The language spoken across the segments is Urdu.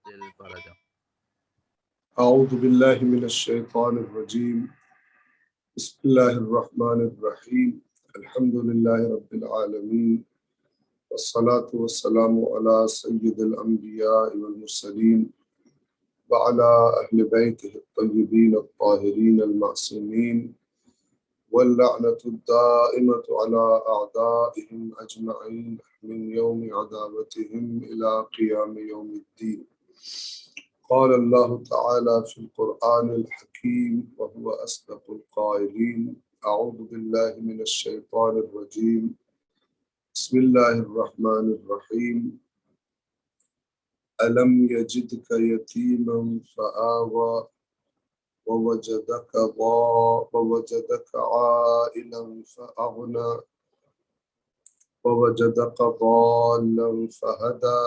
دل پر آ جاؤ۔ اعوذ باللہ من الشیطان الرجیم بسم اللہ الرحمن الرحیم الحمد للہ رب العالمین والصلاة والسلام علی سید الانبیاء والمرسلین وعلی اہل بیتہ الطیبین الطاہرین المعصومین واللعنۃ الدائمۃ علی اعدائہم اجمعین من یوم عداوتہم الی قیام یوم الدین۔ قال اللہ تعالی فی القرآن الحکیم وهو اصدق القائلین اعوذ باللہ من الشیطان الرجیم بسم اللہ الرحمن الرحیم الم یجدک یتیما فآوی ووجدک عائلا فأغنی ووجدک ضالا فہدی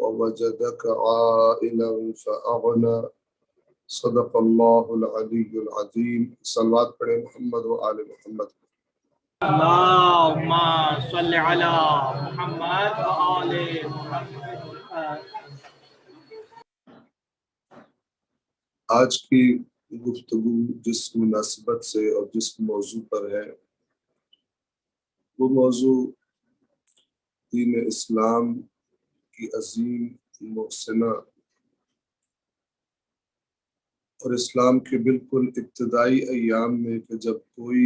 ووجدک عائلا فأغنی صدق اللہ العلی العظیم۔ صلوات پڑھیں محمد و آل محمد۔ اللہم صلی علی محمد و آل محمد۔ آج کی گفتگو جس مناسبت سے اور جس موضوع پر ہے وہ موضوع دین اسلام کی عظیم محسنہ اور اسلام کے بالکل ابتدائی ایام میں کہ جب کوئی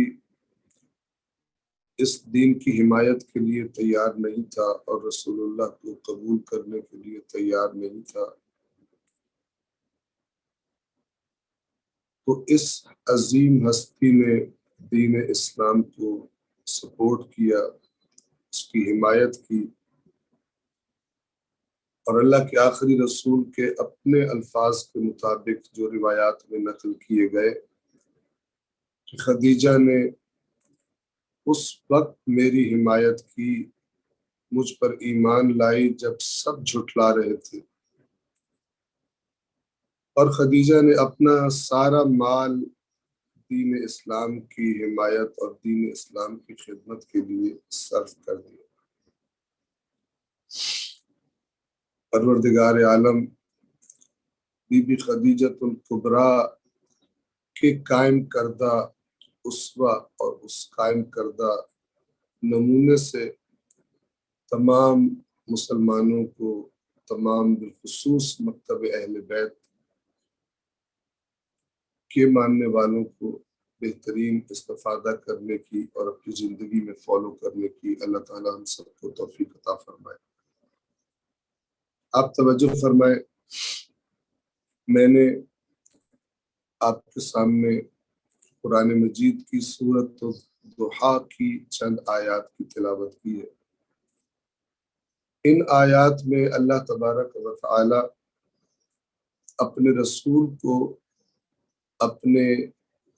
اس دین کی حمایت کے لیے تیار نہیں تھا اور رسول اللہ کو قبول کرنے کے لیے تیار نہیں تھا، تو اس عظیم ہستی نے دین اسلام کو سپورٹ کیا، اس کی حمایت کی، اور اللہ کے آخری رسول کے اپنے الفاظ کے مطابق جو روایات میں نقل کیے گئے کہ خدیجہ نے اس وقت میری حمایت کی، مجھ پر ایمان لائی جب سب جھٹلا رہے تھے، اور خدیجہ نے اپنا سارا مال دین اسلام کی حمایت اور دین اسلام کی خدمت کے لیے صرف کر دیا۔ پروردگار عالم بی بی خدیجۃ الکبریٰ کے قائم کردہ اسوہ اور اس قائم کردہ نمونے سے تمام مسلمانوں کو، تمام بالخصوص مکتب اہل بیت کے ماننے والوں کو بہترین استفادہ کرنے کی اور اپنی زندگی میں فالو کرنے کی اللہ تعالیٰ ہم سب کو توفیق عطا فرمائے۔ آپ توجہ فرمائیں، میں نے آپ کے سامنے قرآن مجید کی سورۃ الضحیٰ کی چند آیات کی تلاوت کی ہے۔ ان آیات میں اللہ تبارک و تعالی اپنے رسول کو اپنے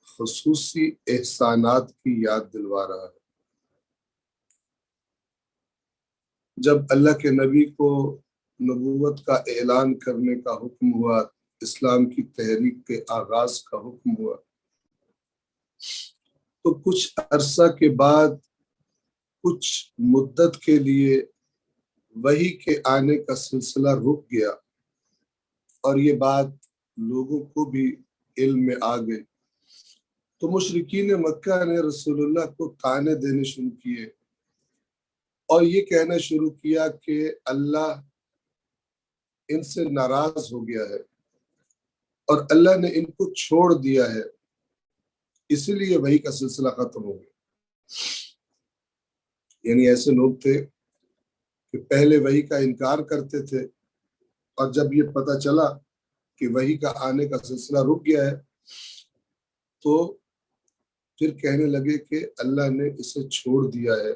خصوصی احسانات کی یاد دلوا رہا ہے۔ جب اللہ کے نبی کو نبوت کا اعلان کرنے کا حکم ہوا، اسلام کی تحریک کے آغاز کا حکم ہوا، تو کچھ عرصہ کے بعد کچھ مدت کے لیے وحی کے آنے کا سلسلہ رک گیا، اور یہ بات لوگوں کو بھی علم میں آ گئی، تو مشرکین مکہ نے رسول اللہ کو طعنے دینے شروع کیے اور یہ کہنا شروع کیا کہ اللہ ان سے ناراض ہو گیا ہے اور اللہ نے ان کو چھوڑ دیا ہے، اسی لیے وحی کا سلسلہ ختم ہو گیا۔ یعنی ایسے لوگ تھے کہ پہلے وحی کا انکار کرتے تھے، اور جب یہ پتہ چلا کہ وحی کا آنے کا سلسلہ رک گیا ہے تو پھر کہنے لگے کہ اللہ نے اسے چھوڑ دیا ہے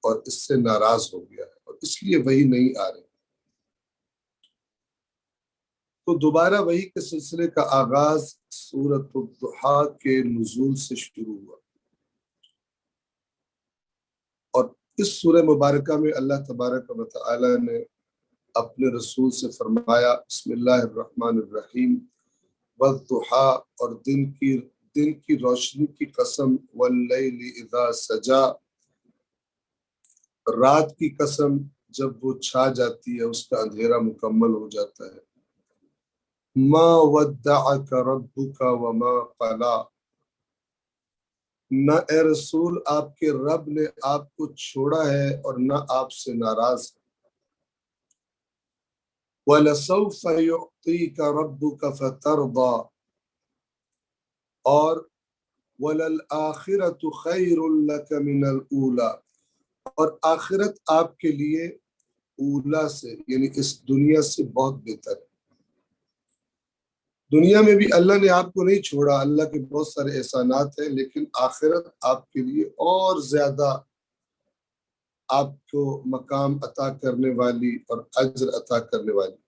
اور اس سے ناراض ہو گیا ہے اور اس لیے وحی نہیں آ رہی۔ تو دوبارہ وحی کے سلسلے کا آغاز سورۃ الضحیٰ کے نزول سے شروع ہوا، اور اس سورہ مبارکہ میں اللہ تبارک و تعالی نے اپنے رسول سے فرمایا بسم اللہ الرحمن الرحیم والضحیٰ، اور دن کی روشنی کی قسم، واللیل اذا سجا، رات کی قسم جب وہ چھا جاتی ہے، اس کا اندھیرا مکمل ہو جاتا ہے. ما ودعک ربک وما قلا، نہ اے رسول آپ کے رب نے آپ کو چھوڑا ہے اور نہ آپ سے ناراض ہے. وَلَسَوْفَ يُعْطِيكَ رَبُّكَ فَتَرْضَى، اور وَلَلْآخِرَةُ خَيْرٌ لَكَ مِنَ الْأُولَى، اور آخرت آپ کے لیے اولا سے یعنی اس دنیا سے بہت بہتر ہے. دنیا میں بھی اللہ نے آپ کو نہیں چھوڑا، اللہ کے بہت سارے احسانات ہیں، لیکن آخرت آپ کے لیے اور زیادہ آپ کو مقام عطا کرنے والی اور اجر عطا کرنے والی.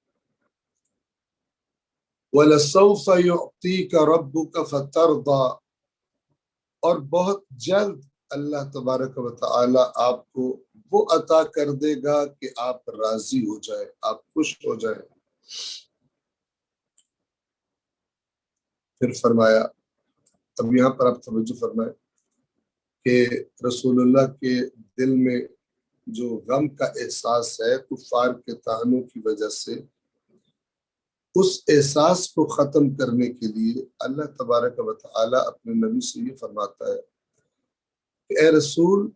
وَلَسَوْفَ يُعْطِيكَ رَبُّكَ فَتَرْضَى، اور بہت جلد اللہ تبارک و تعالی آپ کو وہ عطا کر دے گا کہ آپ راضی ہو جائیں، آپ خوش ہو جائیں. پھر فرمایا، اب یہاں پر آپ توجہ فرمائیں کہ رسول اللہ کے دل میں جو غم کا احساس ہے کفار کے طعنوں کی وجہ سے، اس احساس کو ختم کرنے کے لیے اللہ تبارک و تعالی اپنے نبی سے یہ فرماتا ہے کہ اے رسول،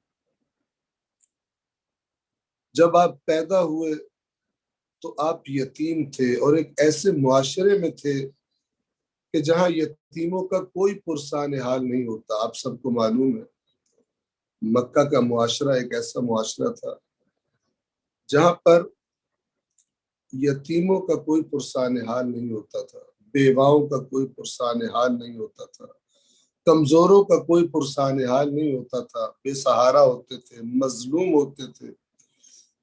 جب آپ پیدا ہوئے تو آپ یتیم تھے اور ایک ایسے معاشرے میں تھے کہ جہاں یتیموں کا کوئی پرسان حال نہیں ہوتا. آپ سب کو معلوم ہے مکہ کا معاشرہ ایک ایسا معاشرہ تھا جہاں پر یتیموں کا کوئی پرسان حال نہیں ہوتا تھا، بیواؤں کا کوئی پرسان حال نہیں ہوتا تھا، کمزوروں کا کوئی پرسان حال نہیں ہوتا تھا، بے سہارا ہوتے تھے، مظلوم ہوتے تھے،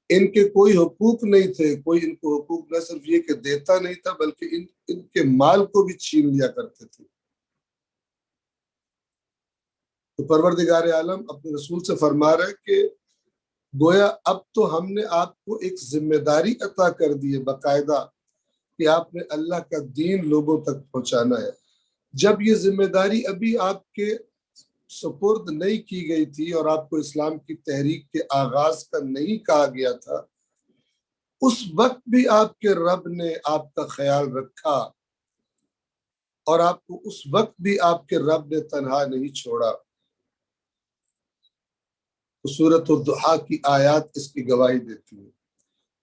ان کے کوئی حقوق نہیں تھے. کوئی ان کو حقوق نہ صرف یہ کہ دیتا نہیں تھا بلکہ ان کے مال کو بھی چھین لیا کرتے تھے. تو پروردگار عالم اپنے رسول سے فرما رہا ہے کہ گویا اب تو ہم نے آپ کو ایک ذمہ داری عطا کر دی ہے باقاعدہ کہ آپ نے اللہ کا دین لوگوں تک پہنچانا ہے. جب یہ ذمہ داری ابھی آپ کے سپرد نہیں کی گئی تھی اور آپ کو اسلام کی تحریک کے آغاز کا نہیں کہا گیا تھا، اس وقت بھی آپ کے رب نے آپ کا خیال رکھا اور آپ کو اس وقت بھی آپ کے رب نے تنہا نہیں چھوڑا. سورۃ الضحیٰ کی آیات اس کی گواہی دیتی ہیں.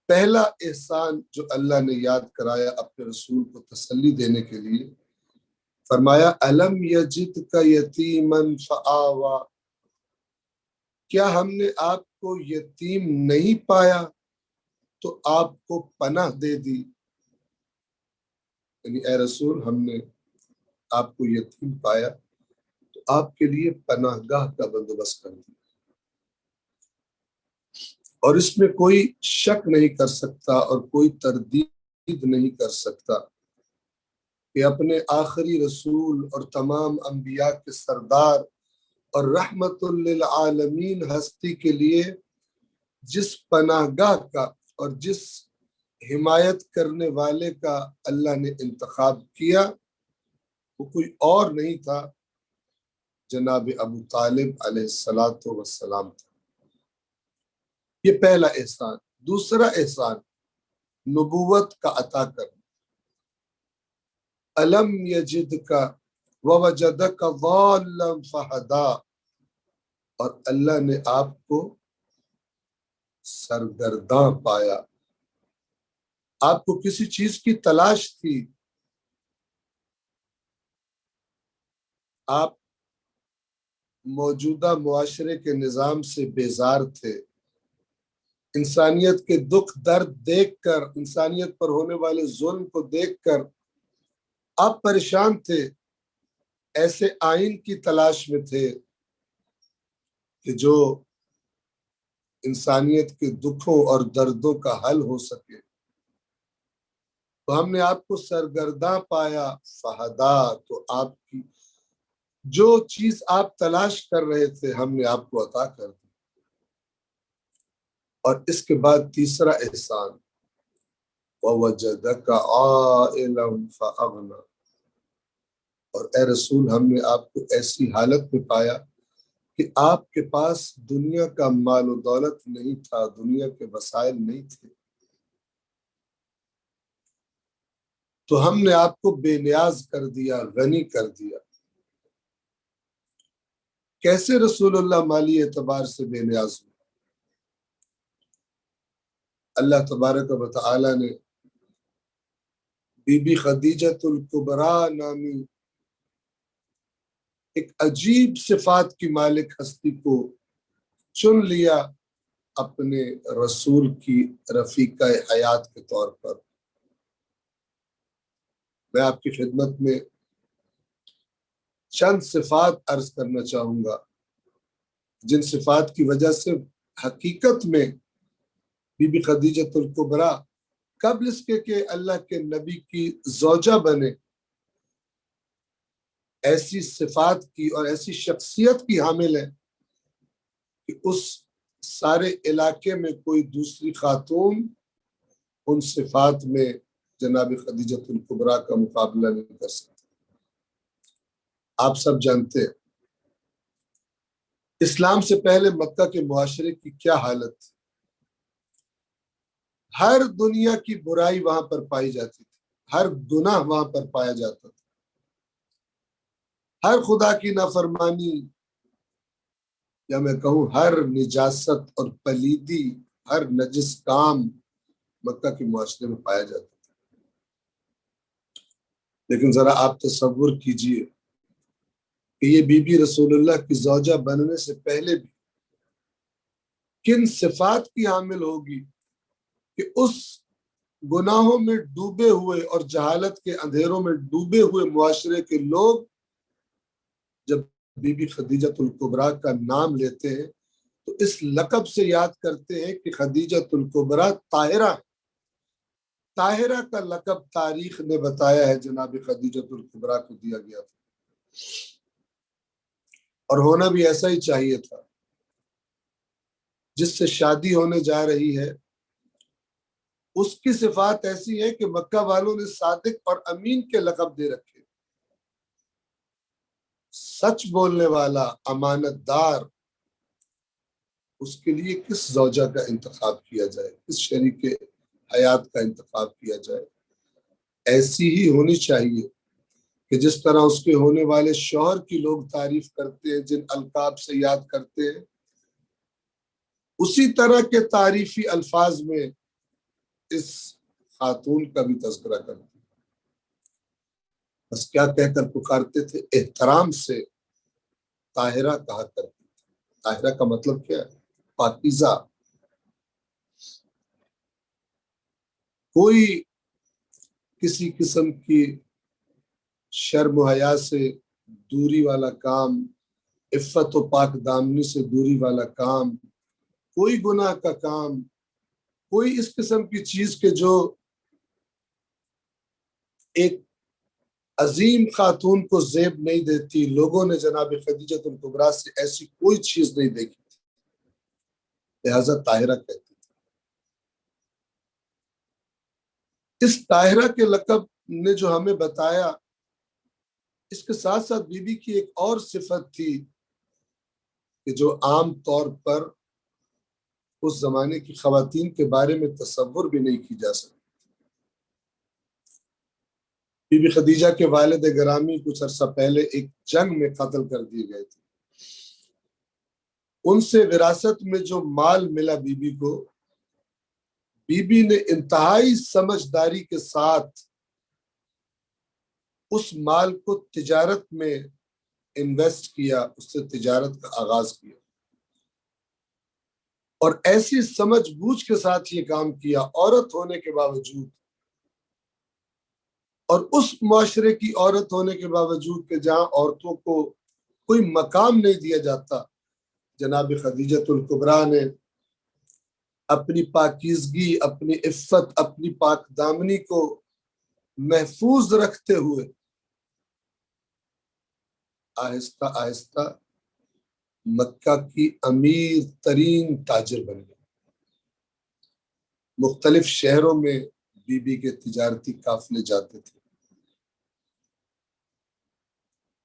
پہلا احسان جو اللہ نے یاد کرایا اپنے رسول کو تسلی دینے کے لیے، فرمایا الم یجدک یتیما فآویٰ، کیا ہم نے آپ کو یتیم نہیں پایا تو آپ کو پناہ دے دی. یعنی اے رسول، ہم نے آپ کو یتیم پایا تو آپ کے لیے پناہ گاہ کا بندوبست کر دیا. اور اس میں کوئی شک نہیں کر سکتا اور کوئی تردید نہیں کر سکتا کہ اپنے آخری رسول اور تمام انبیاء کے سردار اور رحمت للعالمین ہستی کے لیے جس پناہ گاہ کا اور جس حمایت کرنے والے کا اللہ نے انتخاب کیا وہ کوئی اور نہیں تھا، جناب ابو طالب علیہ السلام تھا. یہ پہلا احسان. دوسرا احسان نبوت کا عطا کرنا. الم یجدک ووجدک ضالا فہدا، اور اللہ نے آپ کو سرگرداں پایا. آپ کو کسی چیز کی تلاش تھی، آپ موجودہ معاشرے کے نظام سے بیزار تھے، انسانیت کے دکھ درد دیکھ کر، انسانیت پر ہونے والے ظلم کو دیکھ کر آپ پریشان تھے، ایسے آئین کی تلاش میں تھے کہ جو انسانیت کے دکھوں اور دردوں کا حل ہو سکے. تو ہم نے آپ کو سرگرداں پایا، فہدا، تو آپ کی جو چیز آپ تلاش کر رہے تھے ہم نے آپ کو عطا کر دی. اور اس کے بعد تیسرا احسان وَوَجَدَكَ عَائِلًا فَأَغْنَى، اور اے رسول ہم نے آپ کو ایسی حالت میں پایا کہ آپ کے پاس دنیا کا مال و دولت نہیں تھا، دنیا کے وسائل نہیں تھے، تو ہم نے آپ کو بے نیاز کر دیا، غنی کر دیا۔ کیسے رسول اللہ مالی اعتبار سے بے نیاز ہوئے؟ اللہ تبارک و تعالی نے بی بی خدیجۃ الکبریٰ نامی ایک عجیب صفات کی مالک ہستی کو چن لیا اپنے رسول کی رفیقہ حیات کے طور پر۔ میں آپ کی خدمت میں چند صفات عرض کرنا چاہوں گا، جن صفات کی وجہ سے حقیقت میں بی بی خدیجۃ الکبریٰ قبل اس کے کہ اللہ کے نبی کی زوجہ بنے، ایسی صفات کی اور ایسی شخصیت کی حامل ہے کہ اس سارے علاقے میں کوئی دوسری خاتون ان صفات میں جناب خدیجۃ الکبریٰ کا مقابلہ نہیں کر سکتی۔ آپ سب جانتے ہیں اسلام سے پہلے مکہ کے معاشرے کی کیا حالت تھی۔ ہر دنیا کی برائی وہاں پر پائی جاتی تھی، ہر گناہ وہاں پر پایا جاتا تھا، ہر خدا کی نافرمانی، یا میں کہوں ہر نجاست اور پلیدی، ہر نجس کام مکہ کے معاشرے میں پایا جاتا تھا۔ لیکن ذرا آپ تصور کیجئے کہ یہ بی بی رسول اللہ کی زوجہ بننے سے پہلے بھی کن صفات کی حامل ہوگی کہ اس گناہوں میں ڈوبے ہوئے اور جہالت کے اندھیروں میں ڈوبے ہوئے معاشرے کے لوگ جب بی بی خدیجۃ الکبریٰ کا نام لیتے ہیں تو اس لقب سے یاد کرتے ہیں کہ خدیجۃ الکبریٰ طاہرہ ہے۔ طاہرہ کا لقب تاریخ نے بتایا ہے جناب خدیجۃ الکبریٰ کو دیا گیا تھا، اور ہونا بھی ایسا ہی چاہیے تھا۔ جس سے شادی ہونے جا رہی ہے اس کی صفات ایسی ہے کہ مکہ والوں نے صادق اور امین کے لقب دے رکھے، سچ بولنے والا، امانت دار۔ اس کے لیے کس زوجہ کا انتخاب کیا جائے، کس شریک حیات کا انتخاب کیا جائے؟ ایسی ہی ہونی چاہیے کہ جس طرح اس کے ہونے والے شوہر کی لوگ تعریف کرتے ہیں، جن القاب سے یاد کرتے ہیں، اسی طرح کے تعریفی الفاظ میں اس خاتون کا بھی تذکرہ کرتے ہیں۔ بس کیا کہہ کر پکارتے تھے؟ احترام سے طاہرہ کہا کرتے تھے۔ طاہرہ کا مطلب کیا ہے؟ پاکیزہ۔ کوئی کسی قسم کی شرم و حیا سے دوری والا کام، عفت و پاک دامنی سے دوری والا کام، کوئی گناہ کا کام، کوئی اس قسم کی چیز کے جو ایک عظیم خاتون کو زیب نہیں دیتی، لوگوں نے جناب خدیجۃ الکبریٰ سے ایسی کوئی چیز نہیں دیکھی تھی، لہذا طاہرہ کہتے تھے۔ اس طاہرہ کے لقب نے جو ہمیں بتایا، اس کے ساتھ ساتھ بی بی کی ایک اور صفت تھی کہ جو عام طور پر اس زمانے کی خواتین کے بارے میں تصور بھی نہیں کی جا سکتی۔ بی بی خدیجہ کے والد گرامی کچھ عرصہ پہلے ایک جنگ میں قتل کر دیے گئے تھے۔ ان سے وراثت میں جو مال ملا بی بی کو، بی بی نے انتہائی سمجھداری کے ساتھ اس مال کو تجارت میں انویسٹ کیا، اس سے تجارت کا آغاز کیا، اور ایسی سمجھ بوجھ کے ساتھ یہ کام کیا، عورت ہونے کے باوجود، اور اس معاشرے کی عورت ہونے کے باوجود کہ جہاں عورتوں کو کوئی مقام نہیں دیا جاتا، جناب خدیجۃ الکبریٰ نے اپنی پاکیزگی، اپنی عفت، اپنی پاک دامنی کو محفوظ رکھتے ہوئے آہستہ آہستہ مکہ کی امیر ترین تاجر بن گئے۔ مختلف شہروں میں بی بی کے تجارتی قافلے جاتے تھے۔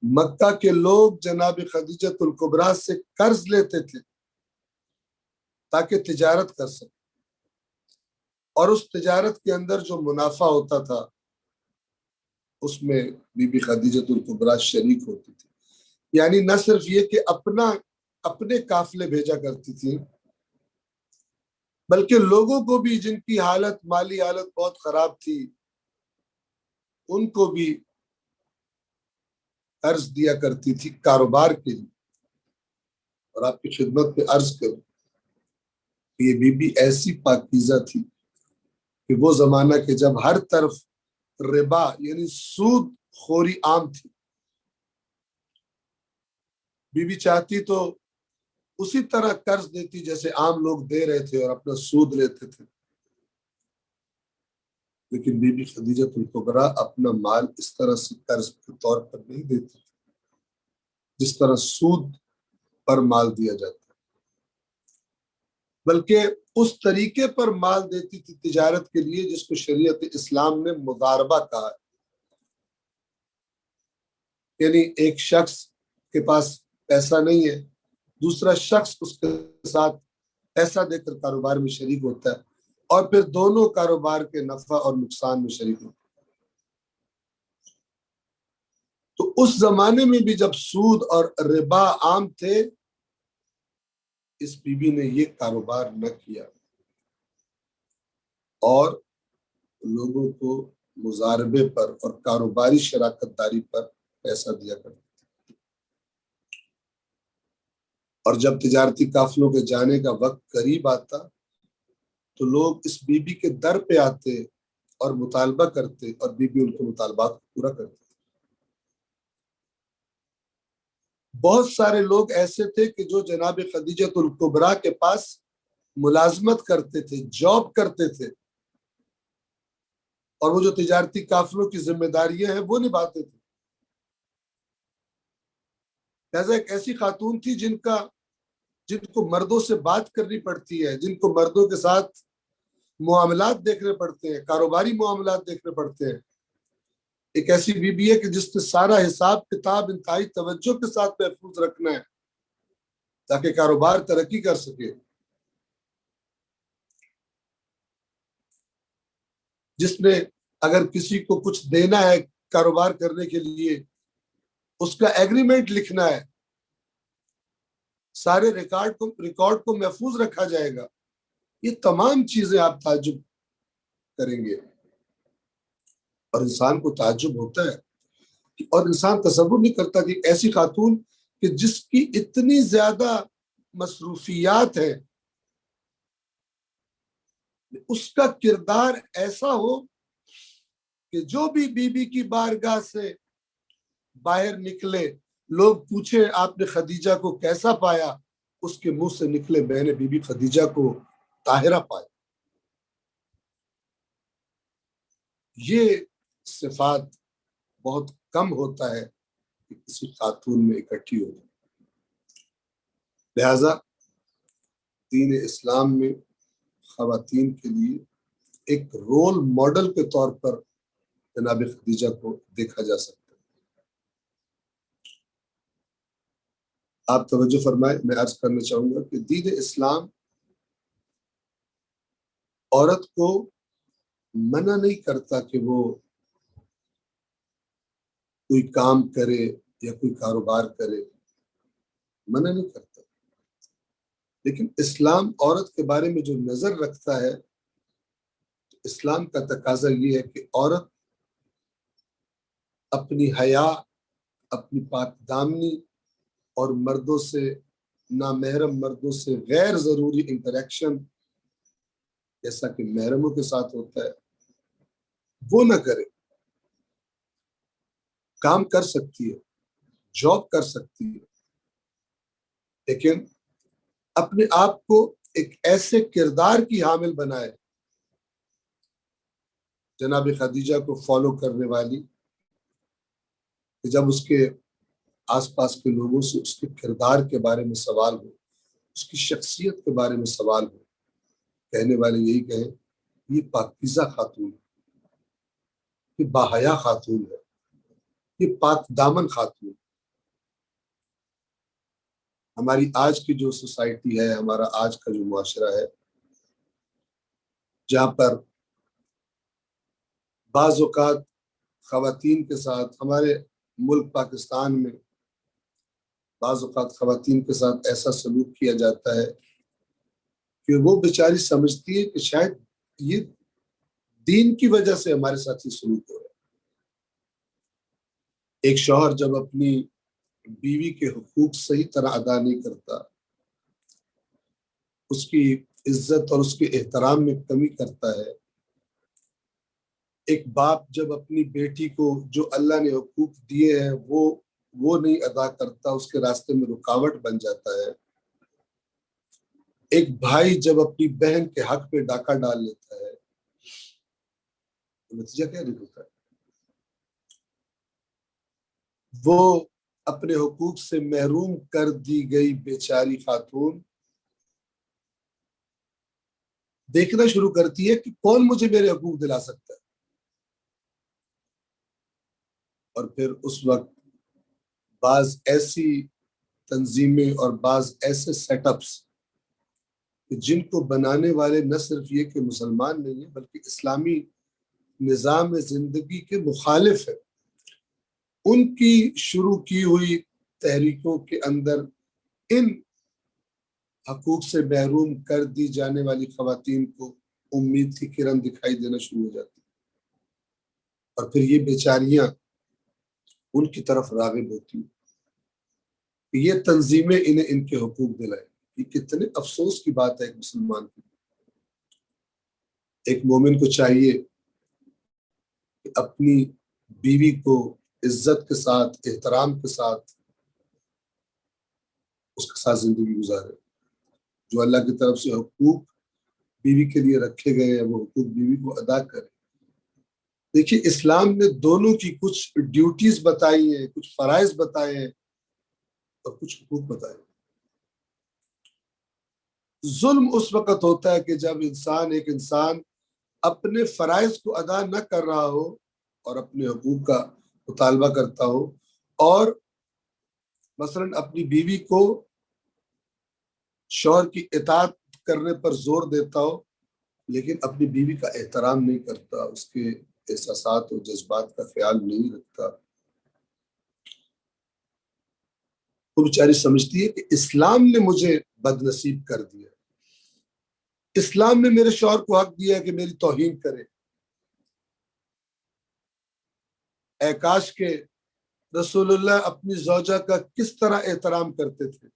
مکہ کے لوگ جناب خدیجۃ الکبریٰ سے قرض لیتے تھے تاکہ تجارت کر سکیں، اور اس تجارت کے اندر جو منافع ہوتا تھا اس میں بی بی خدیجۃ الکبریٰ شریک ہوتی تھی۔ یعنی نہ صرف یہ کہ اپنے قافلے بھیجا کرتی تھی، بلکہ لوگوں کو بھی جن کی مالی حالت بہت خراب تھی ان کو بھی قرض دیا کرتی تھی کاروبار کے لیے۔ اور آپ کی خدمت میں عرض کروں کہ یہ بی بی ایسی پاکیزہ تھی کہ وہ زمانہ کہ جب ہر طرف ربا یعنی سود خوری عام تھی، بی بی چاہتی تو اسی طرح قرض دیتی جیسے عام لوگ دے رہے تھے اور اپنا سود لیتے تھے، لیکن بی بی خدیجۃ الکبریٰ اپنا مال اس طرح سے قرض کے طور پر نہیں دیتی جس طرح سود پر مال دیا جاتا، بلکہ اس طریقے پر مال دیتی تھی تجارت کے لیے جس کو شریعت اسلام نے مضاربہ کہا ہے۔ یعنی ایک شخص کے پاس پیسہ نہیں ہے، دوسرا شخص اس کے ساتھ پیسہ دے کر کاروبار میں شریک ہوتا ہے اور پھر دونوں کاروبار کے نفع اور نقصان میں شریک ہوتے ہیں۔ تو اس زمانے میں بھی جب سود اور ربا عام تھے، اس بی بی نے یہ کاروبار نہ کیا اور لوگوں کو مضاربے پر اور کاروباری شراکت داری پر پیسہ دیا کرتے تھے، اور جب تجارتی قافلوں کے جانے کا وقت قریب آتا تو لوگ اس بی بی کے در پہ آتے اور مطالبہ کرتے اور بی بی ان کے مطالبات کو پورا کرتے۔ بہت سارے لوگ ایسے تھے کہ جو جناب خدیجۃ الکبریٰ کے پاس ملازمت کرتے تھے، جاب کرتے تھے، اور وہ جو تجارتی قافلوں کی ذمہ داریاں ہیں وہ نبھاتے تھے۔ لہذا ایک ایسی خاتون تھی جن کو مردوں سے بات کرنی پڑتی ہے، جن کو مردوں کے ساتھ معاملات دیکھنے پڑتے ہیں، کاروباری معاملات دیکھنے پڑتے ہیں۔ ایک ایسی بی بی ہے کہ جس نے سارا حساب کتاب انتہائی توجہ کے ساتھ محفوظ رکھنا ہے تاکہ کاروبار ترقی کر سکے، جس نے اگر کسی کو کچھ دینا ہے کاروبار کرنے کے لیے اس کا ایگریمنٹ لکھنا ہے، سارے ریکارڈ کو محفوظ رکھا جائے گا۔ یہ تمام چیزیں آپ تعجب کریں گے اور انسان کو تعجب ہوتا ہے اور انسان تصور نہیں کرتا کہ ایسی خاتون کہ جس کی اتنی زیادہ مصروفیات ہیں اس کا کردار ایسا ہو کہ جو بھی بی بی کی بارگاہ سے باہر نکلے لوگ پوچھیں آپ نے خدیجہ کو کیسا پایا، اس کے منہ سے نکلے میں نے بی بی خدیجہ کو طاہرہ پایا۔ یہ صفات بہت کم ہوتا ہے کہ کسی خاتون میں اکٹھی ہو جائے۔ لہذا دین اسلام میں خواتین کے لیے ایک رول ماڈل کے طور پر جناب خدیجہ کو دیکھا جا سکتا ہے۔ آپ توجہ فرمائیں، میں عرض کرنا چاہوں گا کہ دین اسلام عورت کو منع نہیں کرتا کہ وہ کوئی کام کرے یا کوئی کاروبار کرے، منع نہیں کرتا، لیکن اسلام عورت کے بارے میں جو نظر رکھتا ہے، اسلام کا تقاضا یہ ہے کہ عورت اپنی حیا، اپنی پاک دامنی اور مردوں سے، نامحرم مردوں سے غیر ضروری انٹریکشن جیسا کہ محرموں کے ساتھ ہوتا ہے وہ نہ کرے۔ کام کر سکتی ہے، جاب کر سکتی ہے، لیکن اپنے آپ کو ایک ایسے کردار کی حامل بنائے جناب خدیجہ کو فالو کرنے والی، کہ جب اس کے آس پاس کے لوگوں سے اس کے کردار کے بارے میں سوال ہو، اس کی شخصیت کے بارے میں سوال ہو، کہنے والے یہی کہیں یہ پاکیزہ خاتون ہے، یہ باحیا خاتون ہے، یہ پاک دامن خاتون ہے۔ ہماری آج کی جو سوسائٹی ہے، ہمارا آج کا جو معاشرہ ہے، جہاں پر بعض اوقات خواتین کے ساتھ، ہمارے ملک پاکستان میں بعض اوقات خواتین کے ساتھ ایسا سلوک کیا جاتا ہے کہ وہ بیچاری سمجھتی ہے کہ شاید یہ دین کی وجہ سے ہمارے ساتھ یہ سلوک ہو رہا ہے۔ ایک شوہر جب اپنی بیوی کے حقوق صحیح طرح ادا نہیں کرتا، اس کی عزت اور اس کے احترام میں کمی کرتا ہے، ایک باپ جب اپنی بیٹی کو جو اللہ نے حقوق دیے ہیں وہ نہیں ادا کرتا، اس کے راستے میں رکاوٹ بن جاتا ہے، ایک بھائی جب اپنی بہن کے حق پہ ڈاکہ ڈال لیتا ہے، تو نتیجہ کیا نکلتا ہے؟ وہ اپنے حقوق سے محروم کر دی گئی بیچاری خاتون دیکھنا شروع کرتی ہے کہ کون مجھے میرے حقوق دلا سکتا ہے، اور پھر اس وقت بعض ایسی تنظیمیں اور بعض ایسے سیٹ اپس جن کو بنانے والے نہ صرف یہ کہ مسلمان نہیں ہیں بلکہ اسلامی نظام زندگی کے مخالف ہے، ان کی شروع کی ہوئی تحریکوں کے اندر ان حقوق سے محروم کر دی جانے والی خواتین کو امید کی کرن دکھائی دینا شروع ہو جاتی، اور پھر یہ بیچاریاں ان کی طرف راغب ہوتی ہیں کہ یہ تنظیمیں انہیں ان کے حقوق دلائیں۔ یہ کتنے افسوس کی بات ہے ایک مسلمان کی۔ ایک مومن کو چاہیے کہ اپنی بیوی کو عزت کے ساتھ، احترام کے ساتھ اس کے ساتھ زندگی گزارے، جو اللہ کی طرف سے حقوق بیوی کے لیے رکھے گئے ہیں وہ حقوق بیوی کو ادا کرے۔ دیکھیے اسلام نے دونوں کی کچھ ڈیوٹیز بتائی ہیں، کچھ فرائض بتائے ہیں اور کچھ حقوق بتائے ہیں۔ ظلم اس وقت ہوتا ہے کہ جب ایک انسان اپنے فرائض کو ادا نہ کر رہا ہو اور اپنے حقوق کا مطالبہ کرتا ہو، اور مثلا اپنی بیوی کو شوہر کی اطاعت کرنے پر زور دیتا ہو لیکن اپنی بیوی کا احترام نہیں کرتا، اس کے احساسات اور جذبات کا خیال نہیں رکھتا، وہ بیچاری سمجھتی ہے کہ اسلام نے مجھے بد نصیب کر دیا، اسلام نے میرے شوہر کو حق دیا ہے کہ میری توہین کرے۔ اے کاش کے رسول اللہ اپنی زوجہ کا کس طرح احترام کرتے تھے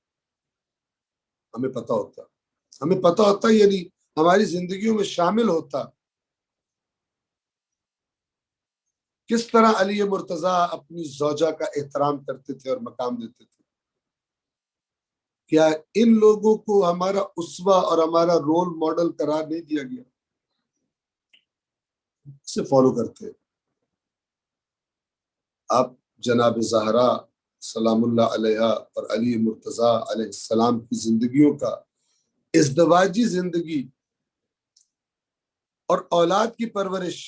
ہمیں پتہ ہوتا یعنی ہماری زندگیوں میں شامل ہوتا، کس طرح علی مرتضیٰ اپنی زوجہ کا احترام کرتے تھے اور مقام دیتے تھے۔ کیا ان لوگوں کو ہمارا اسوہ اور ہمارا رول ماڈل قرار نہیں دیا گیا؟ اسے فالو کرتے ہیں۔ آپ جناب زہرا سلام اللہ علیہا اور علی مرتضیٰ علیہ السلام کی زندگیوں کا ازدواجی زندگی اور اولاد کی پرورش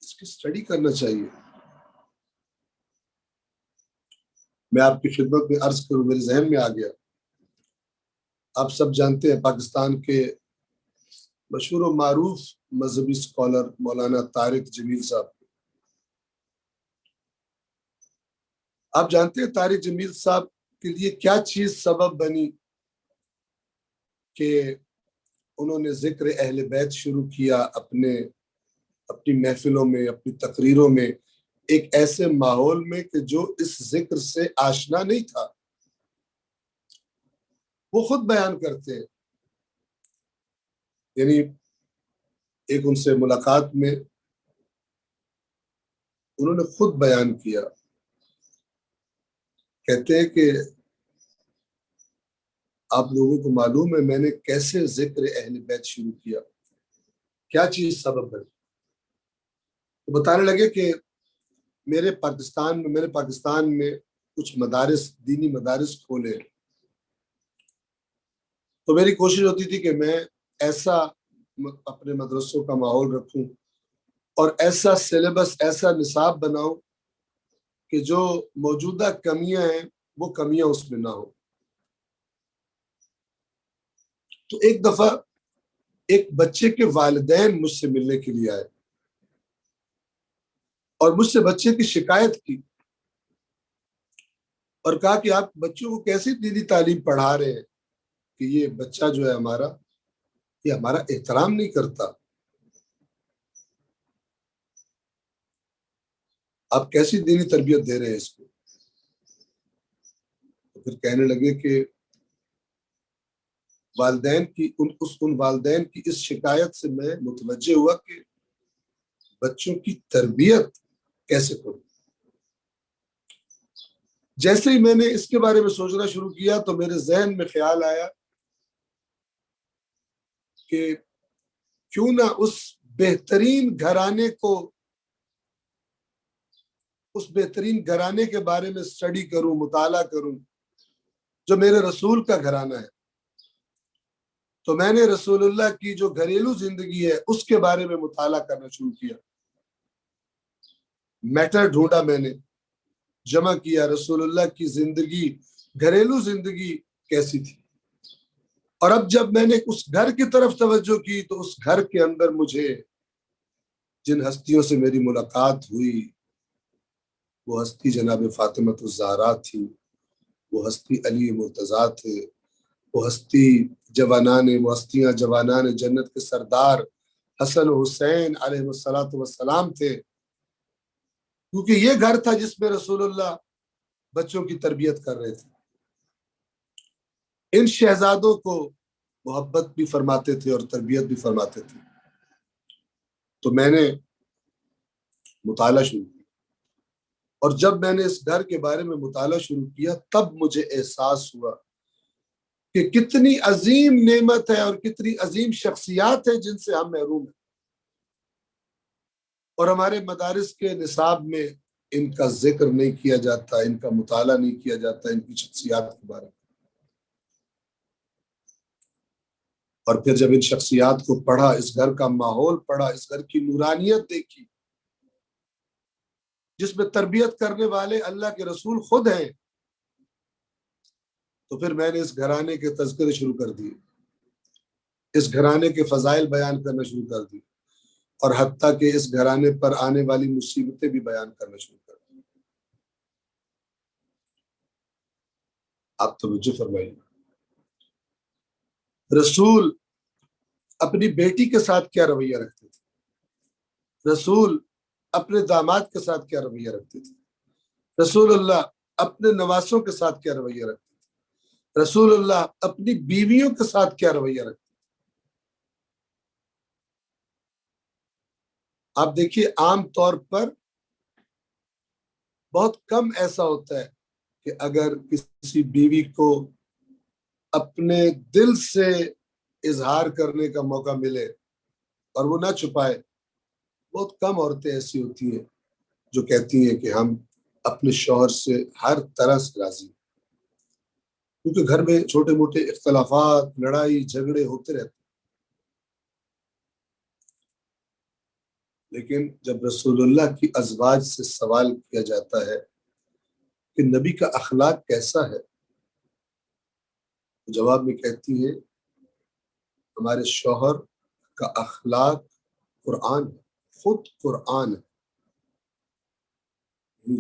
اس کی اسٹڈی کرنا چاہیے۔ میں آپ کی خدمت میں عرض کروں، میرے ذہن میں آ گیا، آپ سب جانتے ہیں پاکستان کے مشہور و معروف مذہبی اسکالر مولانا طارق جمیل صاحب، آپ جانتے ہیں طارق جمیل صاحب کے لیے کیا چیز سبب بنی کہ انہوں نے ذکر اہل بیت شروع کیا اپنی محفلوں میں، اپنی تقریروں میں، ایک ایسے ماحول میں کہ جو اس ذکر سے آشنا نہیں تھا۔ وہ خود بیان کرتے ہیں، یعنی ایک ان سے ملاقات میں انہوں نے خود بیان کیا، کہتے ہیں کہ آپ لوگوں کو معلوم ہے میں نے کیسے ذکر اہل بیت شروع کیا، کیا چیز سبب بنی؟ تو بتانے لگے کہ میرے پاکستان میں کچھ مدارس، دینی مدارس کھولے، تو میری کوشش ہوتی تھی کہ میں ایسا اپنے مدرسوں کا ماحول رکھوں اور ایسا سلیبس، ایسا نصاب بناؤں کہ جو موجودہ کمیاں ہیں وہ کمیاں اس میں نہ ہو۔ تو ایک دفعہ ایک بچے کے والدین مجھ سے ملنے کے لیے آئے اور مجھ سے بچے کی شکایت کی اور کہا کہ آپ بچوں کو کیسی دینی تعلیم پڑھا رہے ہیں کہ یہ بچہ جو ہے ہمارا، یہ ہمارا احترام نہیں کرتا، آپ کیسی دینی تربیت دے رہے ہیں اس کو؟ تو پھر کہنے لگے کہ والدین کی ان والدین کی اس شکایت سے میں متوجہ ہوا کہ بچوں کی تربیت کیسے کروں۔ جیسے ہی میں نے اس کے بارے میں سوچنا شروع کیا تو میرے ذہن میں خیال آیا کہ کیوں نہ اس بہترین گھرانے کے بارے میں اسٹڈی کروں، مطالعہ کروں جو میرے رسول کا گھرانہ ہے۔ تو میں نے رسول اللہ کی جو گھریلو زندگی ہے اس کے بارے میں مطالعہ کرنا شروع کیا، میٹر ڈھونڈا، میں نے جمع کیا رسول اللہ کی زندگی، گھریلو زندگی کیسی تھی۔ اور اب جب میں نے اس گھر کی طرف توجہ کی تو اس گھر کے اندر مجھے جن ہستیوں سے میری ملاقات ہوئی وہ ہستی جناب فاطمۃ الزہرا تھی، وہ ہستی علی مرتضیٰ تھے، وہ ہستیاں جوانان جنت کے سردار حسن و حسین علیہ الصلوۃ والسلام تھے، کیونکہ یہ گھر تھا جس میں رسول اللہ بچوں کی تربیت کر رہے تھے۔ ان شہزادوں کو محبت بھی فرماتے تھے اور تربیت بھی فرماتے تھے۔ تو میں نے مطالعہ شروع کیا اور جب میں نے اس گھر کے بارے میں مطالعہ شروع کیا تب مجھے احساس ہوا کہ کتنی عظیم نعمت ہے اور کتنی عظیم شخصیات ہیں جن سے ہم محروم ہیں، اور ہمارے مدارس کے نصاب میں ان کا ذکر نہیں کیا جاتا، ان کا مطالعہ نہیں کیا جاتا، ان کی شخصیات کے بارے میں۔ اور پھر جب ان شخصیات کو پڑھا، اس گھر کا ماحول پڑھا، اس گھر کی نورانیت دیکھی جس میں تربیت کرنے والے اللہ کے رسول خود ہیں، تو پھر میں نے اس گھرانے کے تذکرے شروع کر دیے، اس گھرانے کے فضائل بیان کرنا شروع کر دیے، اور حتیٰ کہ اس گھرانے پر آنے والی مصیبتیں بھی بیان کرنا شروع کر دی۔ آپ توجہ فرمائیے، رسول اپنی بیٹی کے ساتھ کیا رویہ رکھتے تھے، رسول اپنے داماد کے ساتھ کیا رویہ رکھتے تھے، رسول اللہ اپنے نواسوں کے ساتھ کیا رویہ رکھتے تھے، رسول اللہ اپنی بیویوں کے ساتھ کیا رویہ رکھتے تھے۔ آپ دیکھیے عام طور پر بہت کم ایسا ہوتا ہے کہ اگر کسی بیوی کو اپنے دل سے اظہار کرنے کا موقع ملے اور وہ نہ چھپائے، بہت کم عورتیں ایسی ہوتی ہیں جو کہتی ہیں کہ ہم اپنے شوہر سے ہر طرح سے راضی ہیں، کیونکہ گھر میں چھوٹے موٹے اختلافات، لڑائی جھگڑے ہوتے رہتے ہیں۔ لیکن جب رسول اللہ کی ازواج سے سوال کیا جاتا ہے کہ نبی کا اخلاق کیسا ہے، تو جواب میں کہتی ہیں ہمارے شوہر کا اخلاق قرآن ہے، خود قرآن ہے،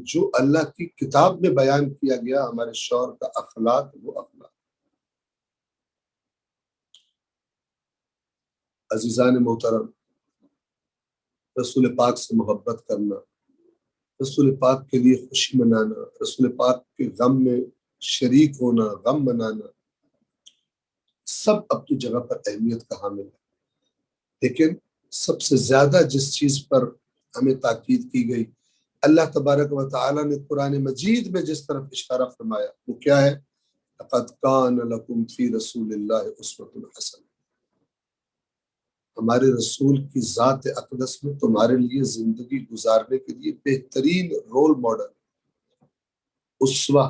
جو اللہ کی کتاب میں بیان کیا گیا ہمارے شوہر کا اخلاق، وہ اخلاق۔ عزیزان محترم، رسول پاک سے محبت کرنا، رسول پاک کے لیے خوشی منانا، رسول پاک کے غم میں شریک ہونا، غم منانا، سب اپنی جگہ پر اہمیت کا حامل ہے۔ لیکن سب سے زیادہ جس چیز پر ہمیں تاکید کی گئی، اللہ تبارک و تعالی نے قرآن مجید میں جس طرف اشارہ فرمایا، وہ کیا ہے؟ لَقَدْ كَانَ لَكُمْ فِي رَسُولِ اللَّهِ أُسْوَةٌ حَسَنَةٌ، ہمارے رسول کی ذات اقدس میں تمہارے لیے زندگی گزارنے کے لیے بہترین رول ماڈل، اسوہ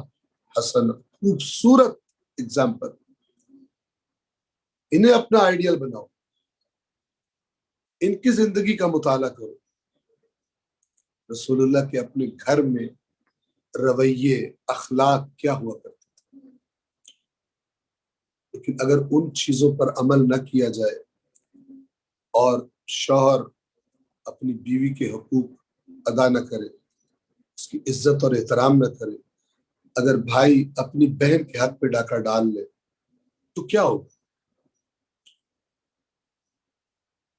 حسنہ، خوبصورت اگزامپل، انہیں اپنا آئیڈیل بناؤ، ان کی زندگی کا مطالعہ کرو۔ رسول اللہ کے اپنے گھر میں رویے اخلاق کیا ہوا کرتے تھے، لیکن اگر ان چیزوں پر عمل نہ کیا جائے اور شوہر اپنی بیوی کے حقوق ادا نہ کرے، اس کی عزت اور احترام نہ کرے، اگر بھائی اپنی بہن کے حق پہ ڈاکہ ڈال لے تو کیا ہوگا؟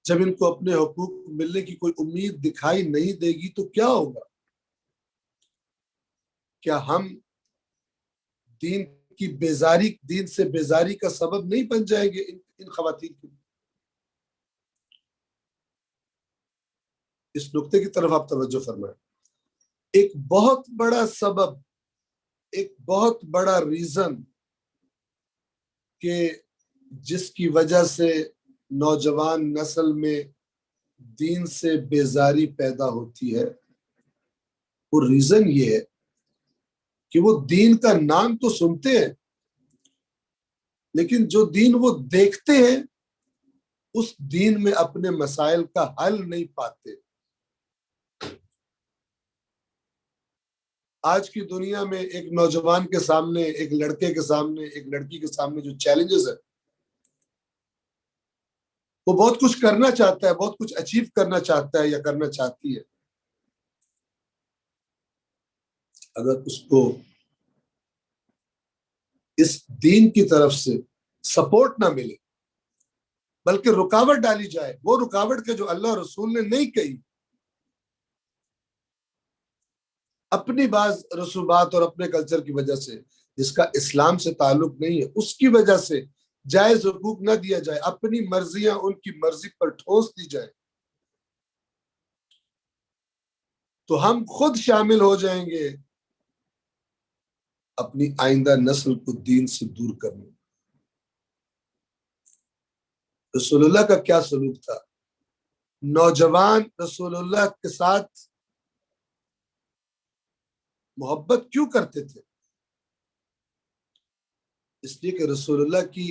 جب ان کو اپنے حقوق ملنے کی کوئی امید دکھائی نہیں دے گی تو کیا ہوگا؟ کیا ہم دین کی بیزاری، دین سے بیزاری کا سبب نہیں بن جائیں گے ان خواتین کے لیے؟ اس نقطے کی طرف آپ توجہ فرمائیں۔ ایک بہت بڑا سبب، ایک بہت بڑا ریزن کہ جس کی وجہ سے نوجوان نسل میں دین سے بیزاری پیدا ہوتی ہے، وہ ریزن یہ ہے کہ وہ دین کا نام تو سنتے ہیں لیکن جو دین وہ دیکھتے ہیں اس دین میں اپنے مسائل کا حل نہیں پاتے۔ آج کی دنیا میں ایک نوجوان کے سامنے، ایک لڑکے کے سامنے، ایک لڑکی کے سامنے جو چیلنجز ہے، وہ بہت کچھ کرنا چاہتا ہے، بہت کچھ اچیو کرنا چاہتا ہے یا کرنا چاہتی ہے، اگر اس کو اس دین کی طرف سے سپورٹ نہ ملے بلکہ رکاوٹ ڈالی جائے، وہ رکاوٹ کے جو اللہ اور رسول نے نہیں کہی، اپنی بعض رسومات اور اپنے کلچر کی وجہ سے، جس کا اسلام سے تعلق نہیں ہے، اس کی وجہ سے جائز حقوق نہ دیا جائے، اپنی مرضیاں ان کی مرضی پر ٹھوس دی جائے، تو ہم خود شامل ہو جائیں گے اپنی آئندہ نسل کو دین سے دور کرنے۔ رسول اللہ کا کیا سلوک تھا؟ نوجوان رسول اللہ کے ساتھ محبت کیوں کرتے تھے؟ اس لیے کہ رسول اللہ کی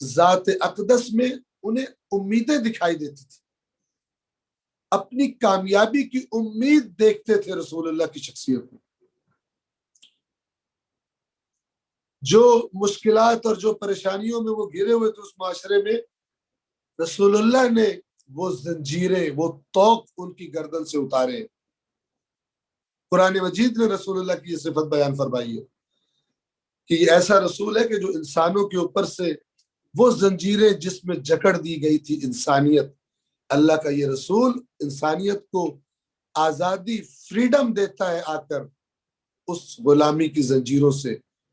ذات اقدس میں انہیں امیدیں دکھائی دیتی تھی، اپنی کامیابی کی امید دیکھتے تھے رسول اللہ کی شخصیت میں۔ جو مشکلات اور جو پریشانیوں میں وہ گھرے ہوئے تھے اس معاشرے میں، رسول اللہ نے وہ زنجیریں، وہ طوق ان کی گردن سے اتارے۔ قرآن مجید نے رسول اللہ کی یہ صفت بیان فرمائی ہے کہ یہ ایسا رسول ہے کہ جو انسانوں کے اوپر سے وہ زنجیریں جس میں جکڑ دی گئی تھی انسانیت، اللہ کا یہ رسول انسانیت کو آزادی، فریڈم دیتا ہے آ کر اس غلامی کی زنجیروں سے،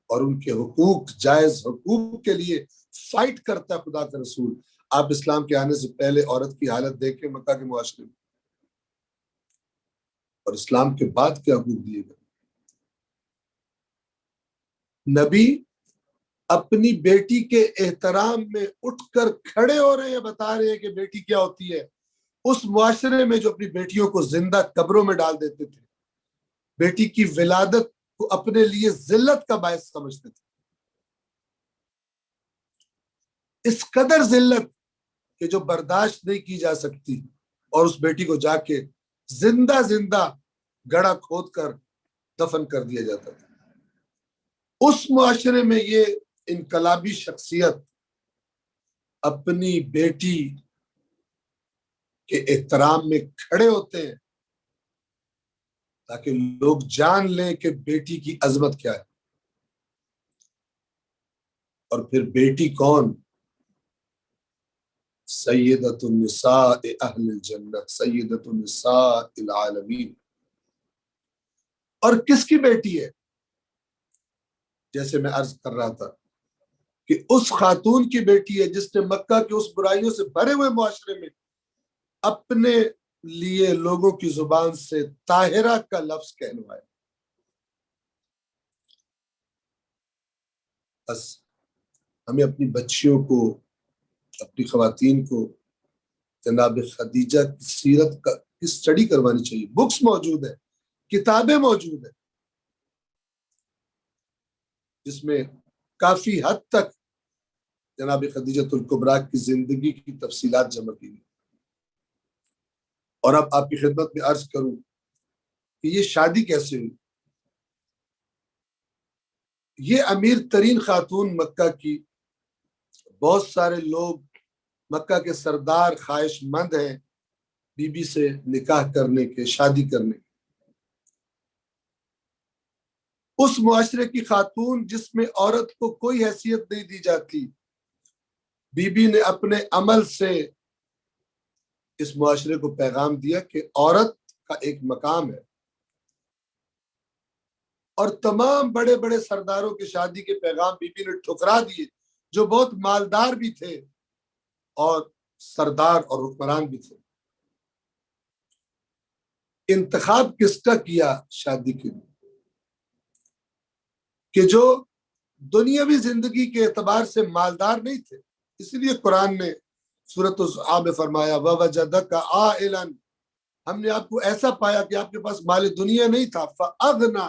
اور ان کے حقوق، جائز حقوق کے لیے فائٹ کرتا ہے خدا کا رسول۔ آپ اسلام کے آنے سے پہلے عورت کی حالت دیکھیں مکہ کے معاشرے میں، اور اسلام کے بعد کیا حقوق دیے گئے۔ نبی اپنی بیٹی کے احترام میں اٹھ کر کھڑے ہو رہے ہیں، بتا رہے ہیں کہ بیٹی کیا ہوتی ہے۔ اس معاشرے میں جو اپنی بیٹیوں کو زندہ قبروں میں ڈال دیتے تھے، بیٹی کی ولادت کو اپنے لیے ذلت کا باعث سمجھتے تھے، اس قدر ذلت کہ جو برداشت نہیں کی جا سکتی، اور اس بیٹی کو جا کے زندہ زندہ گڑھا کھود کر دفن کر دیا جاتا تھا۔ اس معاشرے میں یہ انقلابی شخصیت اپنی بیٹی کے احترام میں کھڑے ہوتے ہیں تاکہ لوگ جان لیں کہ بیٹی کی عظمت کیا ہے۔ اور پھر بیٹی کون؟ سیدۃ النساء اہل الجنہ، سیدۃ النساء العالمین۔ اور کس کی بیٹی ہے؟ جیسے میں عرض کر رہا تھا کہ اس خاتون کی بیٹی ہے جس نے مکہ کے اس برائیوں سے بھرے ہوئے معاشرے میں اپنے لیے لوگوں کی زبان سے طاہرہ کا لفظ کہلوایا۔ بس ہمیں اپنی بچیوں کو، اپنی خواتین کو جناب خدیجہ کی سیرت کی اسٹڈی کروانی چاہیے۔ بکس موجود ہیں، کتابیں موجود ہیں، جس میں کافی حد تک جناب خدیجۃ الکبریٰ کی زندگی کی تفصیلات جمع کی گئی۔ اور اب آپ کی خدمت میں عرض کروں کہ یہ شادی کیسے ہوئی۔ یہ امیر ترین خاتون مکہ کی، بہت سارے لوگ مکہ کے سردار خواہش مند ہیں بی بی سے نکاح کرنے کے، شادی کرنے کے۔ اس معاشرے کی خاتون جس میں عورت کو کوئی حیثیت نہیں دی جاتی، بی بی نے اپنے عمل سے اس معاشرے کو پیغام دیا کہ عورت کا ایک مقام ہے، اور تمام بڑے بڑے سرداروں کی شادی کے پیغام بی بی نے ٹھکرا دیے، جو بہت مالدار بھی تھے اور سردار اور حکمران بھی تھے۔ انتخاب کس کا کیا شادی کے لیے؟ کہ جو دنیاوی زندگی کے اعتبار سے مالدار نہیں تھے۔ اس لیے قرآن نے سورۃ الزعاں میں فرمایا وَوَجَدَكَ عَائِلًا، ہم نے آپ کو ایسا پایا کہ آپ کے پاس مال دنیا نہیں تھا، فَأَغْنَا،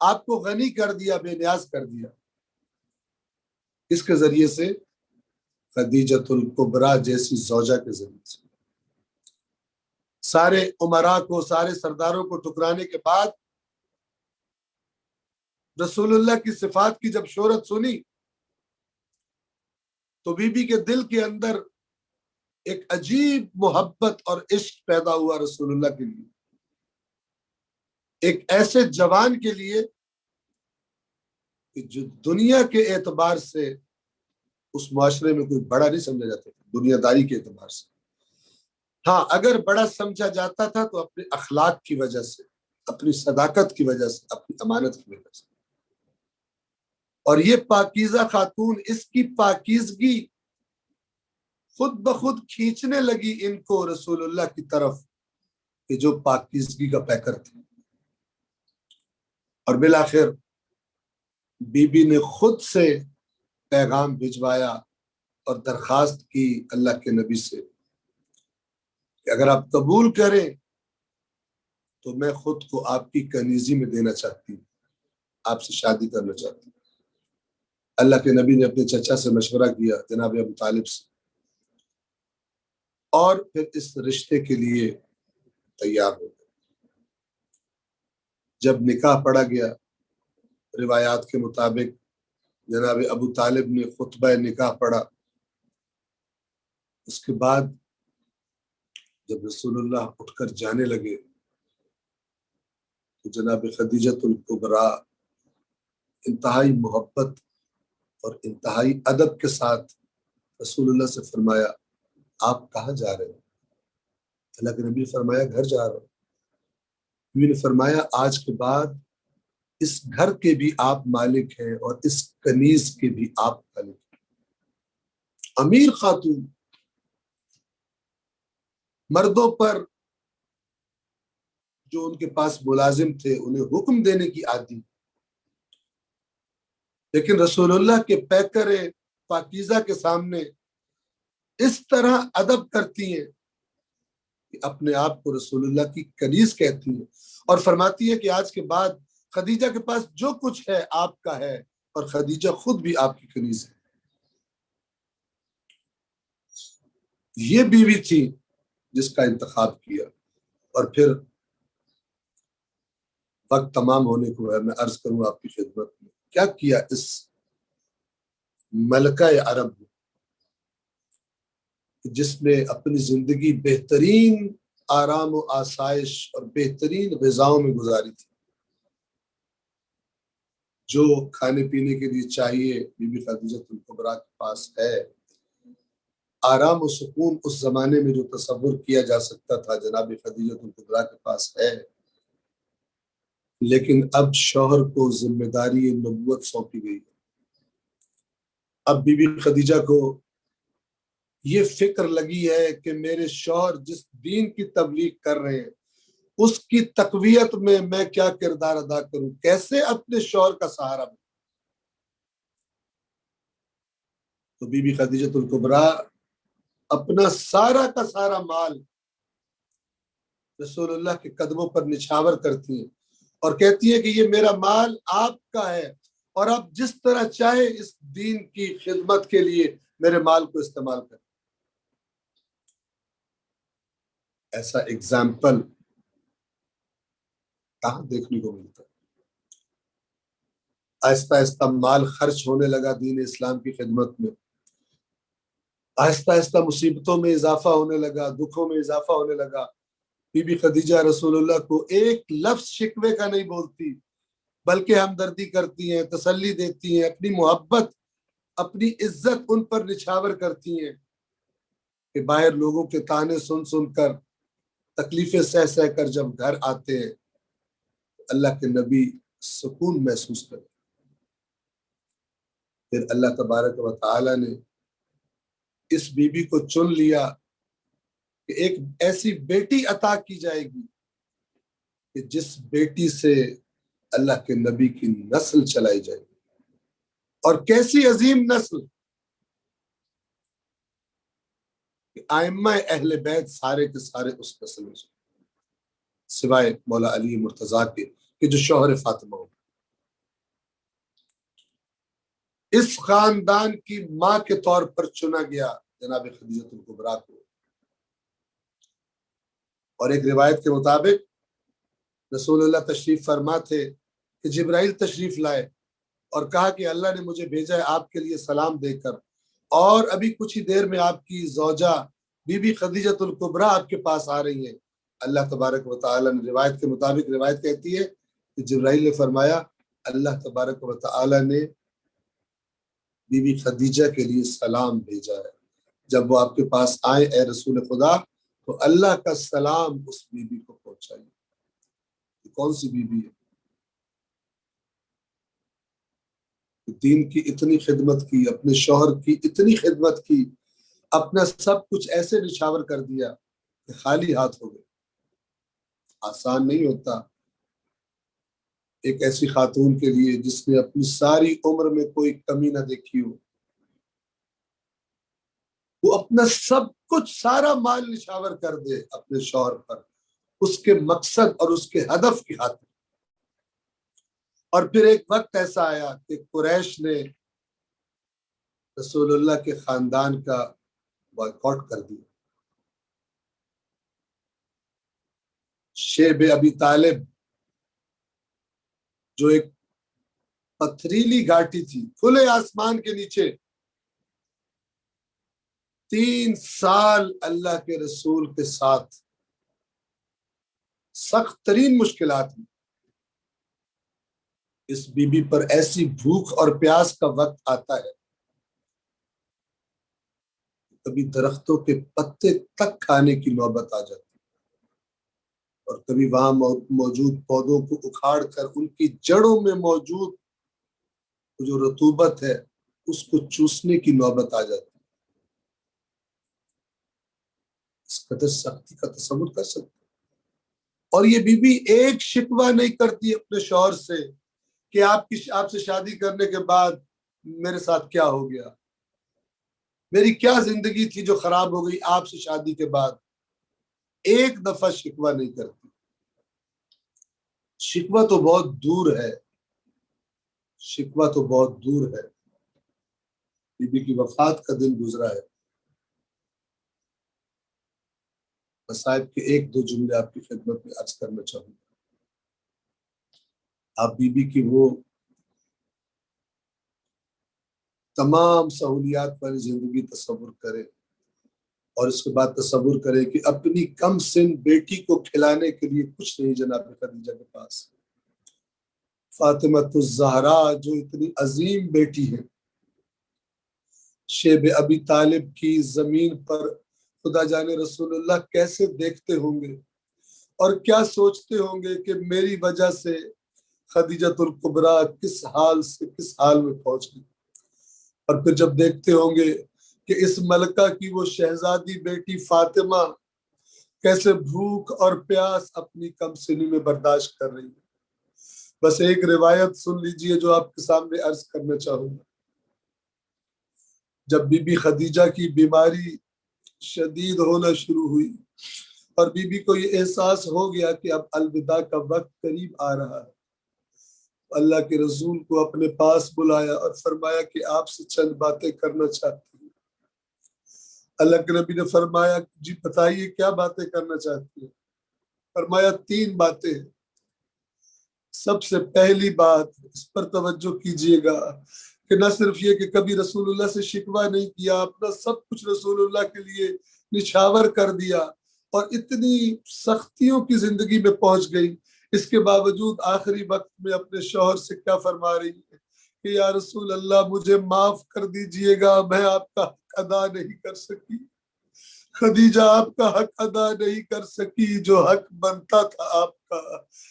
آپ کو غنی کر دیا، بے نیاز کر دیا۔ اس کے ذریعے سے خدیجۃ الکبریٰ جیسی زوجہ کے ذریعے سے سارے امراء کو، سارے سرداروں کو ٹکرانے کے بعد رسول اللہ کی صفات کی جب شہرت سنی تو بی بی کے دل کے اندر ایک عجیب محبت اور عشق پیدا ہوا رسول اللہ کے لیے، ایک ایسے جوان کے لیے کہ جو دنیا کے اعتبار سے اس معاشرے میں کوئی بڑا نہیں سمجھا جاتا تھا، دنیا داری کے اعتبار سے۔ ہاں، اگر بڑا سمجھا جاتا تھا تو اپنے اخلاق کی وجہ سے، اپنی صداقت کی وجہ سے، اپنی امانت کی وجہ سے۔ اور یہ پاکیزہ خاتون، اس کی پاکیزگی خود بخود کھینچنے لگی ان کو رسول اللہ کی طرف، کہ جو پاکیزگی کا پیکر تھے۔ اور بالآخر بی بی نے خود سے پیغام بھجوایا اور درخواست کی اللہ کے نبی سے کہ اگر آپ قبول کریں تو میں خود کو آپ کی کنیزی میں دینا چاہتی ہوں، آپ سے شادی کرنا چاہتی ہوں۔ اللہ کے نبی نے اپنے چچا سے مشورہ کیا، جناب ابو طالب سے، اور پھر اس رشتے کے لیے تیار ہو گئے۔ جب نکاح پڑھا گیا، روایات کے مطابق جناب ابو طالب نے خطبہ نکاح پڑھا۔ اس کے بعد جب رسول اللہ اٹھ کر جانے لگے تو جناب خدیجۃ الکبریٰ انتہائی محبت اور انتہائی ادب کے ساتھ رسول اللہ سے فرمایا آپ کہاں جا رہے ہیں؟ اللہ کے نبی نے فرمایا گھر جا رہا ہوں۔ نبی نے فرمایا آج کے بعد اس گھر کے بھی آپ مالک ہیں اور اس کنیز کے بھی آپ مالک ہیں۔ امیر خاتون، مردوں پر جو ان کے پاس ملازم تھے انہیں حکم دینے کی عادی، لیکن رسول اللہ کے پیکر پاکیزہ کے سامنے اس طرح ادب کرتی ہیں کہ اپنے آپ کو رسول اللہ کی کنیز کہتی ہیں، اور فرماتی ہے کہ آج کے بعد خدیجہ کے پاس جو کچھ ہے آپ کا ہے، اور خدیجہ خود بھی آپ کی کنیز ہے۔ یہ بیوی تھی جس کا انتخاب کیا۔ اور پھر وقت تمام ہونے کو ہے، میں عرض کروں آپ کی خدمت میں کیا کیا اس ملکہ عرب نے، جس نے اپنی زندگی بہترین آرام و آسائش اور بہترین غذاؤں میں گزاری تھی۔ جو کھانے پینے کے لیے چاہیے بی بی خدیجہ الکبریٰ کے پاس ہے۔ آرام و سکون اس زمانے میں جو تصور کیا جا سکتا تھا جناب خدیجہ الکبریٰ کے پاس ہے۔ لیکن اب شوہر کو ذمہ داری نبوت سونپی گئی ہے۔ اب بی بی خدیجہ کو یہ فکر لگی ہے کہ میرے شوہر جس دین کی تبلیغ کر رہے ہیں اس کی تقویت میں کیا کردار ادا کروں، کیسے اپنے شوہر کا سہارا بنوں۔ تو بی بی خدیجہ الکبریٰ اپنا سارا کا سارا مال رسول اللہ کے قدموں پر نچھاور کرتی ہیں اور کہتی ہے کہ یہ میرا مال آپ کا ہے، اور آپ جس طرح چاہے اس دین کی خدمت کے لیے میرے مال کو استعمال کریں۔ ایسا اگزامپل کہاں دیکھنے کو ملتا ہے؟ آہستہ آہستہ مال خرچ ہونے لگا دین اسلام کی خدمت میں، آہستہ آہستہ مصیبتوں میں اضافہ ہونے لگا، دکھوں میں اضافہ ہونے لگا۔ بی بی خدیجہ رسول اللہ کو ایک لفظ شکوے کا نہیں بولتی، بلکہ ہمدردی کرتی ہیں، تسلی دیتی ہیں، اپنی محبت، اپنی عزت ان پر نچھاور کرتی ہیں کہ باہر لوگوں کے طعنے سن سن کر، تکلیفیں سہ سہ کر جب گھر آتے ہیں اللہ کے نبی سکون محسوس کرتے۔ پھر اللہ تبارک و تعالی نے اس بی بی کو چن لیا کہ ایک ایسی بیٹی عطا کی جائے گی کہ جس بیٹی سے اللہ کے نبی کی نسل چلائی جائے گی، اور کیسی عظیم نسل کہ ائمہ اہل بیت سارے کے سارے اس نسل میں سے، سوائے مولا علی مرتضیٰ کے کہ جو شوہر فاطمہ ہو۔ اس خاندان کی ماں کے طور پر چنا گیا جناب خدیجہ الکبریٰ کو۔ اور ایک روایت کے مطابق رسول اللہ تشریف فرما تھے کہ جبرائیل تشریف لائے اور کہا کہ اللہ نے مجھے بھیجا ہے آپ کے لیے سلام دے کر، اور ابھی کچھ ہی دیر میں آپ کی زوجہ بی بی خدیجہ الکبریٰ آپ کے پاس آ رہی ہیں۔ اللہ تبارک و تعالی نے روایت کے مطابق، روایت کہتی ہے کہ جبرائیل نے فرمایا اللہ تبارک و تعالی نے بی بی خدیجہ کے لیے سلام بھیجا ہے، جب وہ آپ کے پاس آئے اے رسول خدا تو اللہ کا سلام اس بی بی کو پہنچائیے۔ کون سی بی بی ہے؟ دین کی اتنی خدمت کی، اپنے شوہر کی اتنی خدمت کی، اپنا سب کچھ ایسے نچھاور کر دیا کہ خالی ہاتھ ہو گئے۔ آسان نہیں ہوتا ایک ایسی خاتون کے لیے جس نے اپنی ساری عمر میں کوئی کمی نہ دیکھی ہو، وہ اپنا سب کچھ، سارا مال نچھاور کر دے اپنے شوہر پر، اس کے مقصد اور اس کے ہدف کی خاطر۔ اور پھر ایک وقت ایسا آیا کہ قریش نے رسول اللہ کے خاندان کا بائیکاٹ کر دیا۔ شیب ابی طالب جو ایک پتھریلی گھاٹی تھی کھلے آسمان کے نیچے، 3 سال اللہ کے رسول کے ساتھ سخت ترین مشکلات میں، اس بی بی پر ایسی بھوک اور پیاس کا وقت آتا ہے کبھی درختوں کے پتے تک کھانے کی نوبت آ جاتی ہے، اور کبھی وہاں موجود پودوں کو اکھاڑ کر ان کی جڑوں میں موجود جو رطوبت ہے اس کو چوسنے کی نوبت آ جاتی ہے۔ اس قدر سختی کا تصور کر سکتے ہیں۔ اور یہ بی بی ایک شکوہ نہیں کرتی اپنے شوہر سے کہ آپ سے شادی کرنے کے بعد میرے ساتھ کیا ہو گیا، میری کیا زندگی تھی جو خراب ہو گئی آپ سے شادی کے بعد۔ ایک دفعہ شکوہ نہیں کرتی۔ شکوہ تو بہت دور ہے، شکوہ تو بہت دور ہے۔ بی بی کی وفات کا دن گزرا ہے، مصائب کے 1-2 جملے آپ کی خدمت میں عرض کرنا چاہوں گا۔ آپ بی بی کی وہ تمام سہولیات والی زندگی تصور کریں، اور اس کے بعد تصور کریں کہ اپنی کم سن بیٹی کو کھلانے کے لیے کچھ نہیں جناب خدیجہ کے پاس۔ فاطمہ الزہرا جو اتنی عظیم بیٹی ہے، شیب ابی طالب کی زمین پر خدا جانے رسول اللہ کیسے دیکھتے ہوں گے اور کیا سوچتے ہوں گے کہ میری وجہ سے خدیجہ الکبریٰ کس حال سے کس حال میں پہنچ گئی، اور پھر جب دیکھتے ہوں گے کہ اس ملکہ کی وہ شہزادی بیٹی فاطمہ کیسے بھوک اور پیاس اپنی کم سنی میں برداشت کر رہی ہے۔ بس ایک روایت سن لیجئے جو آپ کے سامنے عرض کرنا چاہوں گا۔ جب بی بی خدیجہ کی بیماری شدید ہونا شروع ہوئی اور بی بی کو یہ احساس ہو گیا کہ اب الوداع کا وقت قریب آ رہا ہے، اللہ کے رسول کو اپنے پاس بلایا اور فرمایا کہ آپ سے چند باتیں کرنا چاہتی ہوں۔ اللہ کے نبی نے فرمایا جی بتائیے کیا باتیں کرنا چاہتی ہیں؟ فرمایا 3 باتیں ہیں۔ سب سے پہلی بات اس پر توجہ کیجئے گا کہ نہ صرف یہ کہ کبھی رسول اللہ سے شکوہ نہیں کیا، اپنا سب کچھ رسول اللہ کے لیے نچھاور کر دیا اور اتنی سختیوں کی زندگی میں پہنچ گئی، اس کے باوجود آخری وقت میں اپنے شوہر سے کیا فرما رہی ہے کہ یا رسول اللہ مجھے معاف کر دیجئے گا، میں آپ کا حق ادا نہیں کر سکی۔ خدیجہ آپ کا حق ادا نہیں کر سکی جو حق بنتا تھا آپ کا،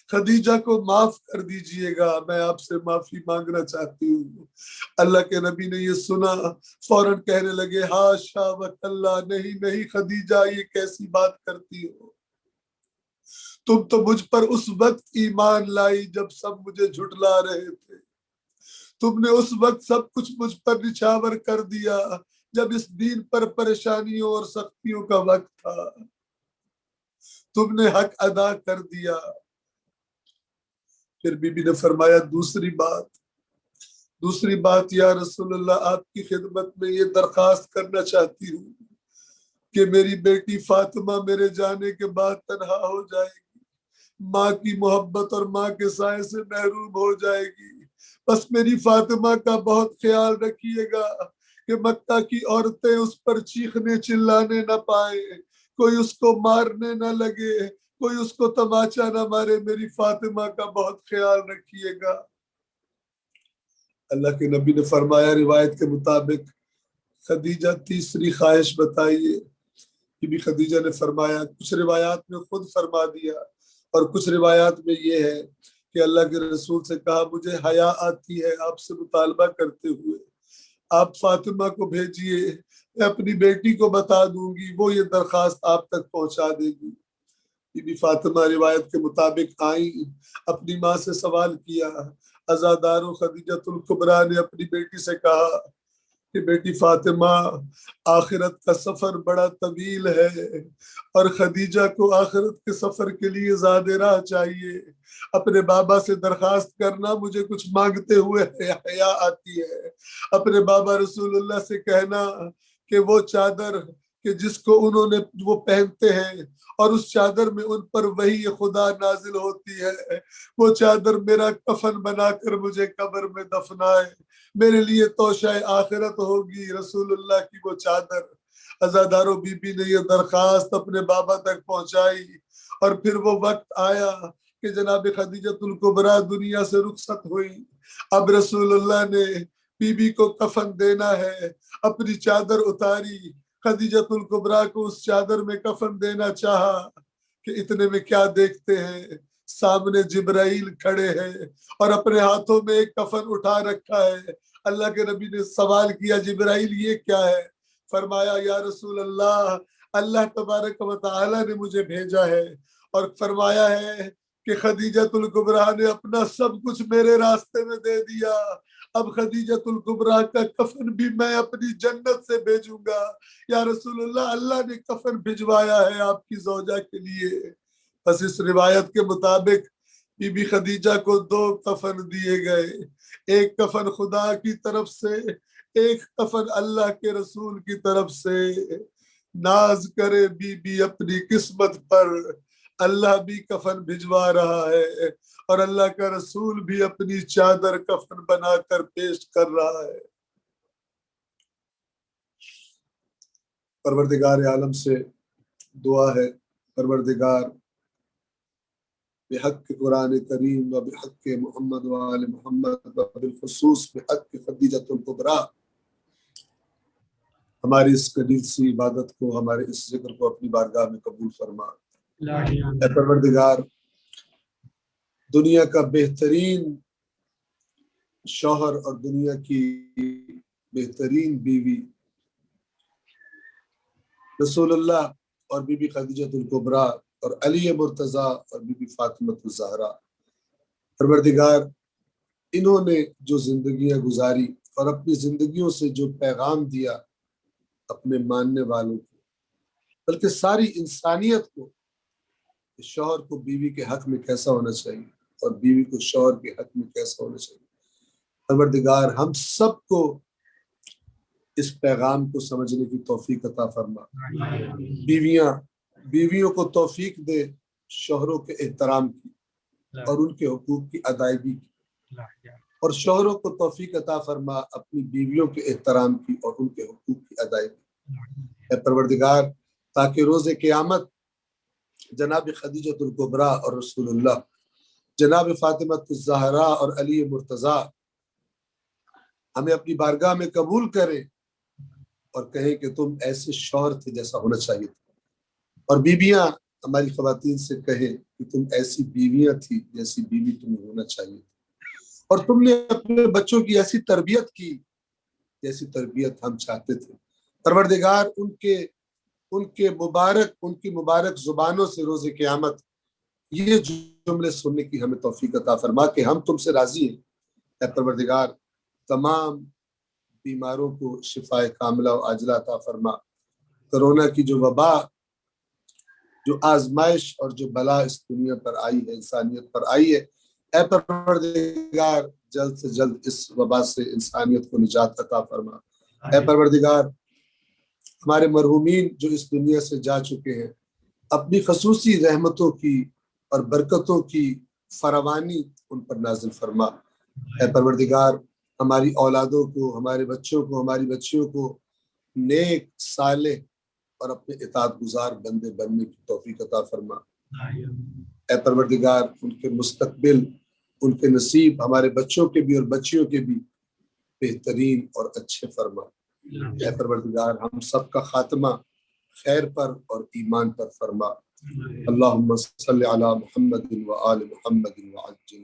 خدیجہ کو معاف کر دیجئے گا، میں آپ سے معافی مانگنا چاہتی ہوں۔ اللہ کے نبی نے یہ سنا، فوراً کہنے لگے ہاشا وکلا، نہیں نہیں خدیجہ یہ کیسی بات کرتی ہو، تم تو مجھ پر اس وقت ایمان لائی جب سب مجھے جھٹلا رہے تھے، تم نے اس وقت سب کچھ مجھ پر نچھاور کر دیا جب اس دین پر پریشانیوں اور سختیوں کا وقت تھا، تم نے حق ادا کر دیا۔ پھر بی بی نے فرمایا دوسری بات یا رسول اللہ آپ کی خدمت میں یہ درخواست کرنا چاہتی ہوں کہ میری بیٹی فاطمہ میرے جانے کے بعد تنہا ہو جائے گی، ماں کی محبت اور ماں کے سائے سے محروم ہو جائے گی، بس میری فاطمہ کا بہت خیال رکھیے گا کہ مکہ کی عورتیں اس پر چیخنے چلانے نہ پائیں، کوئی اس کو مارنے نہ لگے، کوئی اس کو تماچا نہ مارے، میری فاطمہ کا بہت خیال رکھیے گا۔ اللہ کے نبی نے فرمایا روایت کے مطابق خدیجہ تیسری خواہش بتائیے، بی بی خدیجہ نے فرمایا، کچھ روایات میں خود فرما دیا اور کچھ روایات میں یہ ہے کہ اللہ کے رسول سے کہا مجھے حیا آتی ہے آپ سے مطالبہ کرتے ہوئے، آپ فاطمہ کو بھیجیے، میں اپنی بیٹی کو بتا دوں گی، وہ یہ درخواست آپ تک پہنچا دے گی۔ بی بی فاطمہ روایت کے مطابق آئیں، اپنی ماں سے سوال کیا، عزادارو خدیجۃ الکبریٰ نے اپنی بیٹی سے کہا کہ بیٹی فاطمہ آخرت کا سفر بڑا طویل ہے اور خدیجہ کو آخرت کے سفر کے لیے زیادہ راہ چاہیے، اپنے بابا سے درخواست کرنا مجھے کچھ مانگتے ہوئے حیا آتی ہے، اپنے بابا رسول اللہ سے کہنا کہ وہ چادر کہ جس کو انہوں نے وہ پہنتے ہیں اور اس چادر میں ان پر وحی خدا نازل ہوتی ہے، وہ چادر میرا کفن بنا کر مجھے قبر میں دفنائے، میرے لیے توشہ آخرت ہوگی رسول اللہ کی وہ چادر۔ عزادارو بی بی نے یہ درخواست اپنے بابا تک پہنچائی اور پھر وہ وقت آیا کہ جناب خدیجۃ الکبریٰ دنیا سے رخصت ہوئی، اب رسول اللہ نے بی بی کو کفن دینا ہے، اپنی چادر اتاری، خدیجۃ الکبریٰ کو اس چادر میں کفن دینا چاہا کہ اتنے میں کیا دیکھتے ہیں، سامنے جبرائیل کھڑے ہیں اور اپنے ہاتھوں میں ایک کفن اٹھا رکھا ہے۔ اللہ کے نبی نے سوال کیا جبرائیل یہ کیا ہے؟ فرمایا یا رسول اللہ اللہ تبارک و تعالی نے مجھے بھیجا ہے اور فرمایا ہے کہ خدیجۃ الکبریٰ نے اپنا سب کچھ میرے راستے میں دے دیا، اب خدیجۃ الکبریٰ کا کفن بھی میں اپنی جنت سے بھیجوں گا۔ یا رسول اللہ اللہ نے کفن بھجوایا ہے آپ کی زوجہ کے لیے۔ بس اس روایت کے مطابق بی بی خدیجہ کو 2 کفن دیے گئے، ایک کفن خدا کی طرف سے، ایک کفن اللہ کے رسول کی طرف سے۔ ناز کرے بی بی اپنی قسمت پر، اللہ بھی کفن بھجوا رہا ہے اور اللہ کا رسول بھی اپنی چادر کفن بنا کر پیش کر رہا ہے۔ پروردگار عالم سے دعا ہے، پروردگار بحق قرآن کریم و بحق محمد و آل محمد و بالخصوص بحق خدیجۃ الکبریٰ ہماری اس قلیل سی عبادت کو، ہمارے اس ذکر کو اپنی بارگاہ میں قبول فرما۔ اے پروردگار دنیا کا بہترین شوہر اور دنیا کی بہترین بیوی رسول اللہ اور بی بی خدیجۃ الکبریٰ اور علی مرتضیٰ اور بی بی فاطمہ الزہرا، پروردگار انہوں نے جو زندگیاں گزاری اور اپنی زندگیوں سے جو پیغام دیا اپنے ماننے والوں کو، بلکہ ساری انسانیت کو، کہ شوہر کو بیوی کے حق میں کیسا ہونا چاہیے اور بیوی کو شوہر کے حق میں کیسا ہونا چاہیے، پروردگار ہم سب کو اس پیغام کو سمجھنے کی توفیق عطا فرما۔ بیویوں کو توفیق دے شوہروں کے احترام کی، اور ان کے حقوق کی ادائیگی کی، اور شوہروں کو توفیق عطا فرما اپنی بیویوں کے احترام کی اور ان کے حقوق کی ادائیگی۔ اے پروردگار تاکہ روز قیامت جناب خدیجۃ الکبریٰ اور رسول اللہ جناب فاطمہ الزہرا اور علی مرتضیٰ ہمیں اپنی بارگاہ میں قبول کریں اور کہیں کہ تم ایسے شوہر تھے جیسا ہونا چاہیے تھا، اور بیویاں ہماری خواتین سے کہیں کہ تم ایسی بیویاں تھی جیسی بیوی تمہیں ہونا چاہیے تھی، اور تم نے اپنے بچوں کی ایسی تربیت کی جیسی تربیت ہم چاہتے تھے۔ پروردگار ان کی مبارک زبانوں سے روز قیامت یہ جملے سننے کی ہمیں توفیق عطا فرما کہ ہم تم سے راضی ہیں۔ اے پروردگار تمام بیماروں کو شفائے کاملہ و عاجلہ عطا فرما۔ کرونا کی جو وبا، جو آزمائش اور جو بلا اس دنیا پر آئی ہے، انسانیت پر آئی ہے، اے پروردگار جلد سے جلد اس وبا سے انسانیت کو نجات عطا فرما۔ اے پروردگار ہمارے مرحومین جو اس دنیا سے جا چکے ہیں، اپنی خصوصی رحمتوں کی اور برکتوں کی فراوانی ان پر نازل فرما۔ اے پروردگار ہماری اولادوں کو، ہمارے بچوں کو، ہماری بچیوں کو نیک، صالح اور اپنے اطاعت گزار بندے بننے کی توفیق عطا فرما۔ اے پروردگار ان کے مستقبل، ان کے نصیب، ہمارے بچوں کے بھی اور بچیوں کے بھی بہترین اور اچھے فرما۔ اے پروردگار ہم سب کا خاتمہ خیر پر اور ایمان پر فرما۔ اللہم صلی علی محمد و آل محمد وعجل